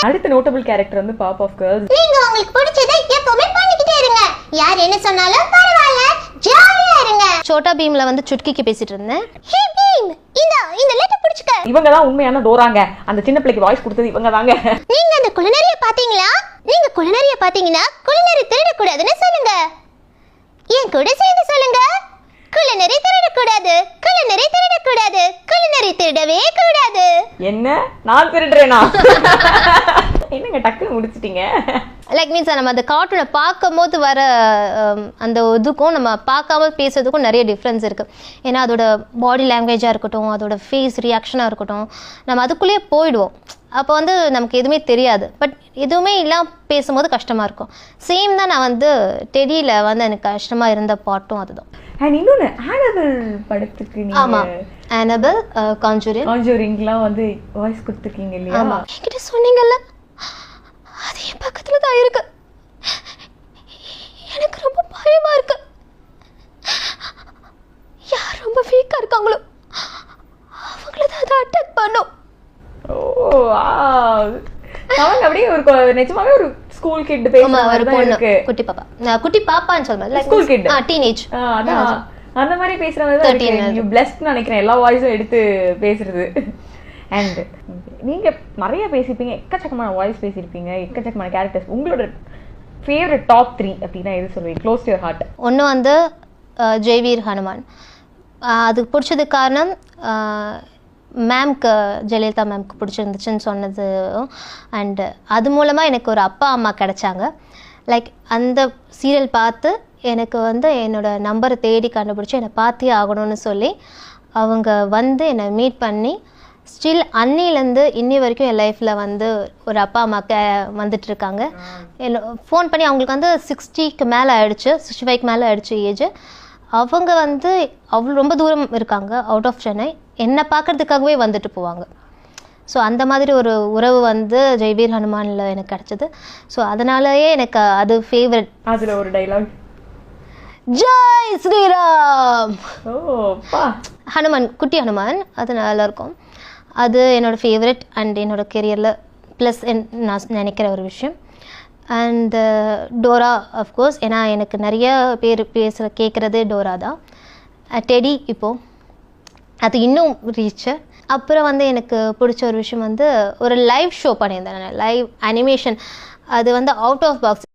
அடுத்த notable character வந்து pop of girls. நீங்க உங்களுக்கு பிடிச்சதை எப்பவுமே பண்ணிக்கிட்டே இருங்க, யார் என்ன சொன்னாலும் பரவாயில்ல, ஜாலியா இருங்க. சோட்டா பீம்ல வந்து சுட்கிக்கு பேசிட்டு இருந்தேன். ஹே பீம், இந்த லெட்டர் பிடிச்சுக்க. இவங்க தான் உண்மையான டோராங்க. அந்த சின்ன பிள்ளைக்கு வாய்ஸ் கொடுத்தது இவங்க தாங்க. நீங்க அந்த குளிநறிய பாத்தீங்களா? நீங்க குளிநறிய பாத்தீங்கன்னா குளிநறி திருடக்கூடாதுன்னு சொல்லுங்க. என் கூட சேர்ந்து சொல்லுங்க. குளிநறி திருடக்கூடாது, குளிநறி திருடக்கூடாது, குளிநறி திருடவே கூடாது. என்ன நான் திருடுறேனா? என்னங்க டக்குன்னு முடிச்சிட்டீங்க. லைக் மீன்ஸ் நம்ம அந்த கார்ட்டூனை பார்க்கும் போது வர அந்த இதுக்கும் நம்ம பார்க்காம பேசுறதுக்கும் நிறைய டிஃப்ரென்ஸ் இருக்குது. ஏன்னா அதோட பாடி லாங்குவேஜாக இருக்கட்டும், அதோட ஃபேஸ் ரியாக்ஷனாக இருக்கட்டும், நம்ம அதுக்குள்ளேயே போயிடுவோம். அப்போ வந்து நமக்கு எதுவுமே தெரியாது. பட் எதுவுமே இல்லாமல் பேசும்போது கஷ்டமாக இருக்கும். சேம் தான் நான் வந்து டெடியில் வந்து எனக்கு கஷ்டமாக இருந்த பாட்டும் அதுதான். அண்ட் இன்னொன்று ஆனபிள் படத்துக்கு ஆமாம், ஆனபிள் கான்ஜூரிங்லாம் வந்து வாய்ஸ் கொடுத்துருக்கீங்க இல்லையா? ஆமாம், என்கிட்ட சொன்னீங்கல்ல, அது என் பக்கத்தில் தான் இருக்கு. எனக்கு ரொம்ப பயமாக இருக்கு. யார் ரொம்ப வீக்காக இருக்காங்களோ அவங்கள தான் அதை அட்டாக் பண்ணும். ஓ அவங்க அப்படியே ஒரு நிஜமாவே ஒரு ஸ்கூல் கிட் பேசுறதுக்கு குட்டி பாப்பா, நான் குட்டி பாப்பான்னு சொல்றேன், ஸ்கூல் கிட், டீனேஜ், அந்த மாதிரி பேசுற மாதிரி யூ பிளெஸ்ட் நினைக்கிறேன், எல்லா வாய்ஸும் எடுத்து பேசுறது. அண்ட் நீங்க நிறைய பேசிருப்பீங்க, எக்கச்சக்கமான வாய்ஸ் பேசியிருப்பீங்க, எக்கச்சக்கமான கேரக்டர்ஸ். உங்களோட ஃபேவரட் டாப் 3 அப்படின்னா எது சொல்லுவீங்க? Close to your heart. ஒன்று வந்து ஜெய்வீர் ஹனுமான். அதுக்கு பிடிச்சதுக்கு காரணம் மேம்க்கு, ஜெயலலிதா மேம்க்கு பிடிச்சிருந்துச்சுன்னு சொன்னது. அண்டு அது மூலமாக எனக்கு ஒரு அப்பா அம்மா கிடச்சாங்க. லைக் அந்த சீரியல் பார்த்து எனக்கு வந்து என்னோடய நம்பரை தேடி கண்டுபிடிச்சி என்னை பார்த்தே ஆகணும்னு சொல்லி அவங்க வந்து என்னை மீட் பண்ணி ஸ்டில் அன்னிலேருந்து இன்னி வரைக்கும் என் லைஃப்பில் வந்து ஒரு அப்பா அம்மாக்க வந்துட்டுருக்காங்க. ஃபோன் பண்ணி அவங்களுக்கு வந்து 60க்கு மேலே ஆகிடுச்சு, 65க்கு மேலே ஆகிடுச்சு ஏஜ். அவங்க வந்து அவ்வளோ ரொம்ப தூரம் இருக்காங்க, அவுட் ஆஃப் சென்னை. என்னை பார்க்குறதுக்காகவே வந்துட்டு போவாங்க. ஸோ அந்த மாதிரி ஒரு உறவு வந்து ஜெய்வீர் ஹனுமானில் எனக்கு கிடச்சிது. ஸோ அதனாலயே எனக்கு அது ஃபேவரட். அதில் ஒரு டைலாக், ஜெய் ஸ்ரீராம். ஓப்பா ஹனுமான், குட்டி ஹனுமான், அது நல்லாயிருக்கும். அது என்னோடய ஃபேவரட் அண்ட் என்னோடய கெரியரில் ப்ளஸ் நான் நினைக்கிற ஒரு விஷயம். அண்ட் டோரா அஃப்கோர்ஸ், ஏன்னா எனக்கு நிறைய பேர் கேட்குறதே டோரா தான். டெடி இப்போது அது இன்னும் ரீச்சு. அப்புறம் வந்து எனக்கு பிடிச்ச ஒரு விஷயம் வந்து ஒரு லைவ் ஷோ பண்ணியிருந்தேன் நான், லைவ் அனிமேஷன். அது வந்து அவுட் ஆஃப் பாக்ஸ்.